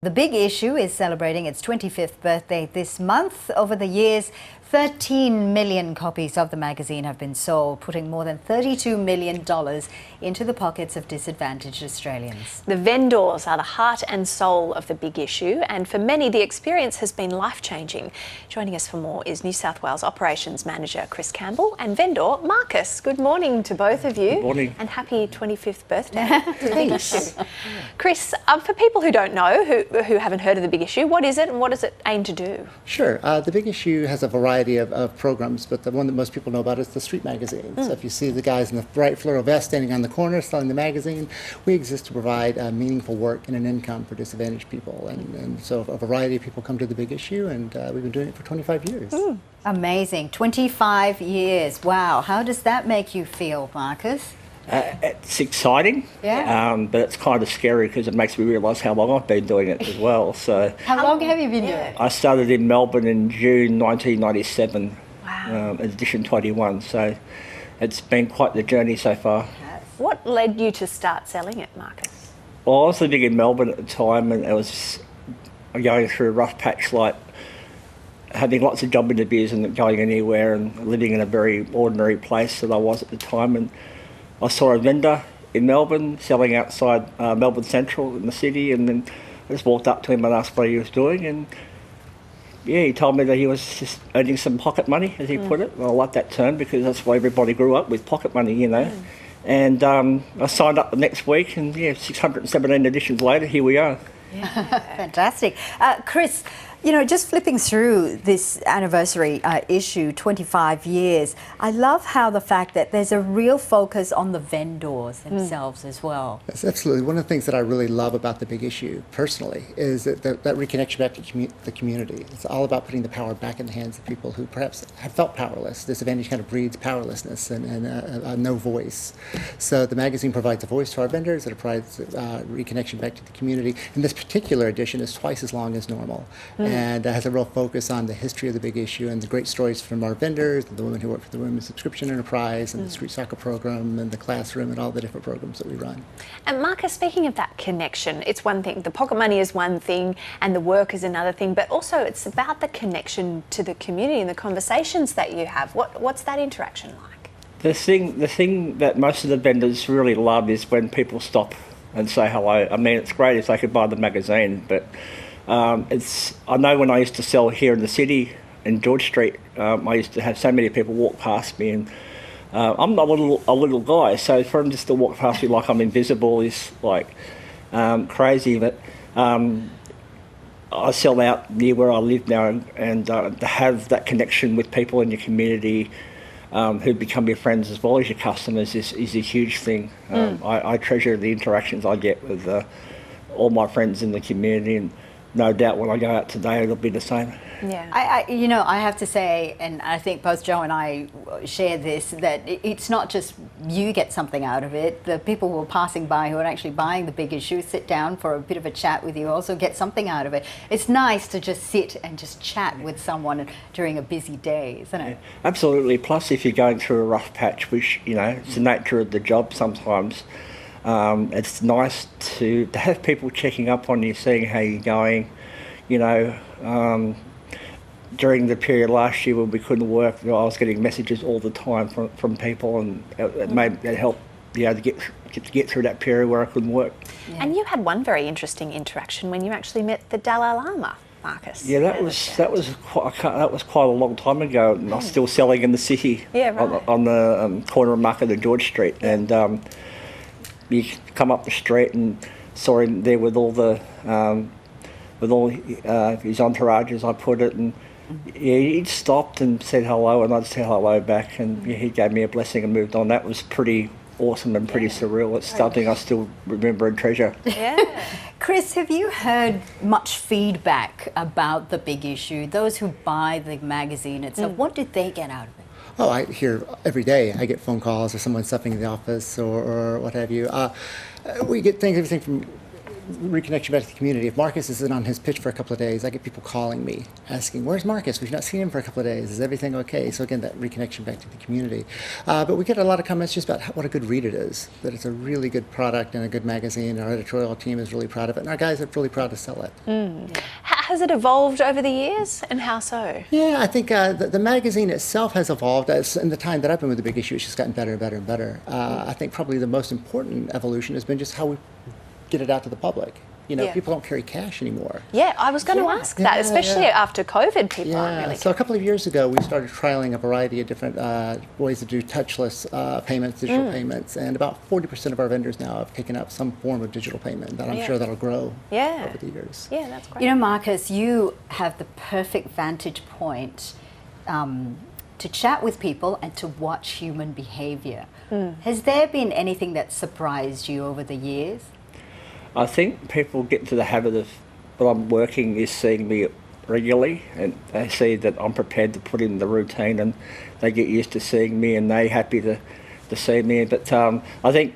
The Big Issue is celebrating its 25th birthday this month. Over the years, 13 million copies of the magazine have been sold, putting more than $32 million into the pockets of disadvantaged Australians. The vendors are the heart and soul of The Big Issue, and for many the experience has been life-changing. Joining us for more is New South Wales Operations Manager Chris Campbell and vendor Marcus. Good morning to both of you. Good morning. And happy 25th birthday to The Big Issue. Chris, for people who don't know, who haven't heard of The Big Issue, what is it and what does it aim to do? Sure. The Big Issue has a variety of programs, but the one that most people know about is the street magazine. So if you see the guys in the bright floral vest standing on the corner selling the magazine, we exist to provide meaningful work and an income for disadvantaged people. And so a variety of people come to The Big Issue, and we've been doing it for 25 years. Amazing. 25 years. Wow. How does that make you feel, Marcus? It's exciting, Yeah. but it's kind of scary because it makes me realise how long I've been doing it as well. So How long have you been doing it? I started in Melbourne in June 1997, Wow. edition 21. So it's been quite the journey so far. What led you to start selling it, Marcus? Well, I was living in Melbourne at the time, and it was going through a rough patch, like having lots of job interviews and not going anywhere, and living in a very ordinary place that I was at the time. And I saw a vendor in Melbourne selling outside Melbourne Central in the city, and then I just walked up to him and asked what he was doing, and yeah, he told me that he was just earning some pocket money, as he put it. Well, I like that term because that's why everybody grew up with, pocket money, you know. And I signed up the next week, and yeah, 617 editions later, here we are. Fantastic. Chris, you know, just flipping through this anniversary issue, 25 years, I love how the fact that there's a real focus on the vendors themselves as well. That's absolutely one of the things that I really love about The Big Issue personally is that reconnection back to the community. It's all about putting the power back in the hands of people who perhaps have felt powerless. Disadvantage kind of breeds powerlessness and no voice. So the magazine provides a voice to our vendors. It provides reconnection back to the community. And this particular edition is twice as long as normal. And has a real focus on the history of The Big Issue and the great stories from our vendors, and the women who work for the Women's Subscription Enterprise, and the street soccer program, and the classroom, and all the different programs that we run. And Marcus, speaking of that connection, it's one thing, the pocket money is one thing and the work is another thing, but also it's about the connection to the community and the conversations that you have. What's that interaction like? The thing that most of the vendors really love is when people stop and say hello. I mean, it's great if they could buy the magazine, but I know when I used to sell here in the city in George Street, I used to have so many people walk past me, and I'm a little guy, so for them just to walk past me like I'm invisible is like crazy. But I sell out near where I live now, and to have that connection with people in your community who become your friends as well as your customers is a huge thing. I treasure the interactions I get with all my friends in the community, and no doubt when I go out today it'll be the same. Yeah. I have to say, and I think both Joe and I share this, that it's not just you get something out of it. The people who are passing by who are actually buying The Big Issue sit down for a bit of a chat with you, also get something out of it. It's nice to just sit and just chat with someone during a busy day, isn't it? Yeah, absolutely. Plus, if you're going through a rough patch, which, you know, it's the nature of the job sometimes, it's nice to have people checking up on you, seeing how you're going. You know, during the period last year when we couldn't work, I was getting messages all the time from people, and it helped, you know, to get through that period where I couldn't work. Yeah. And you had one very interesting interaction when you actually met the Dalai Lama, Marcus. Yeah, that was quite a long time ago, and I was still selling in the city. Yeah, right. on the corner of Market and George Street, and you come up the street and saw him there with all his entourage, as I put it, and yeah, he stopped and said hello, and I'd say hello back, and yeah, he gave me a blessing and moved on. That was pretty awesome and pretty surreal. It's something I still remember and treasure. Yeah. Chris, have you heard much feedback about The Big Issue? Those who buy the magazine itself, what did they get out of it? Oh, I hear every day. I get phone calls or someone stuffing in the office or what have you. We get things, everything from reconnection back to the community. If Marcus isn't on his pitch for a couple of days, I get people calling me, asking, "Where's Marcus? We've not seen him for a couple of days. Is everything okay?" So again, that reconnection back to the community. But we get a lot of comments just about what a good read it is, that it's a really good product and a good magazine. Our editorial team is really proud of it, and our guys are really proud to sell it. Has it evolved over the years, and how so? Yeah, I think the magazine itself has evolved. As in the time that I've been with The Big Issue, it's just gotten better and better and better. I think probably the most important evolution has been just how we get it out to the public. You know, Yeah. people don't carry cash anymore. Yeah, I was going to ask that, Yeah, especially yeah. after COVID, people aren't really. So a couple of years ago, we started trialing a variety of different ways to do touchless payments, digital payments, and about 40% of our vendors now have taken up some form of digital payment. That I'm Yeah. sure that'll grow Yeah. over the years. Yeah, that's great. You know, Marcus, you have the perfect vantage point to chat with people and to watch human behaviour. Has there been anything that surprised you over the years? I think people get to the habit of, when I'm working, is seeing me regularly, and they see that I'm prepared to put in the routine, and they get used to seeing me, and they're happy to see me. But I think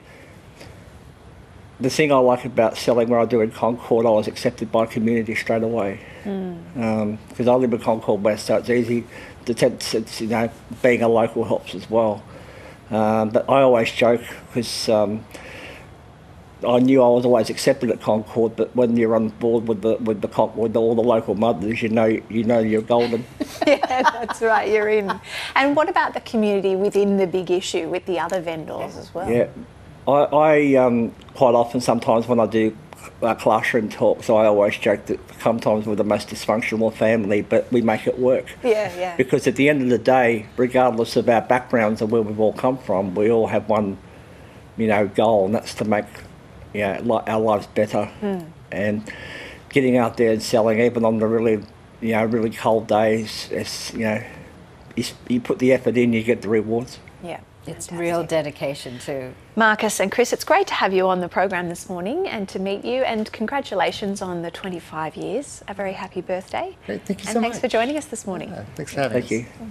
the thing I like about selling where I do in Concord, I was accepted by community straight away. Because I live in Concord West, so it's easy to it's, you know, being a local helps as well. But I always joke because I knew I was always accepted at Concord, but when you're on board with all the local mothers, you know you're golden. Yeah, that's right, you're in. And what about the community within The Big Issue with the other vendors as well? Yeah, I quite often, sometimes when I do classroom talks, I always joke that sometimes we're the most dysfunctional family, but we make it work. Yeah. Because at the end of the day, regardless of our backgrounds and where we've all come from, we all have one, goal, and that's to make our lives better. And getting out there and selling, even on the really cold days, you put the effort in, you get the rewards. Yeah. It's Fantastic. real dedication too. Marcus and Chris, it's great to have you on the program this morning and to meet you, and congratulations on the 25 years. A very happy birthday. Great, thank you and so thanks much. for joining us this morning. Thanks for having us. Thank you.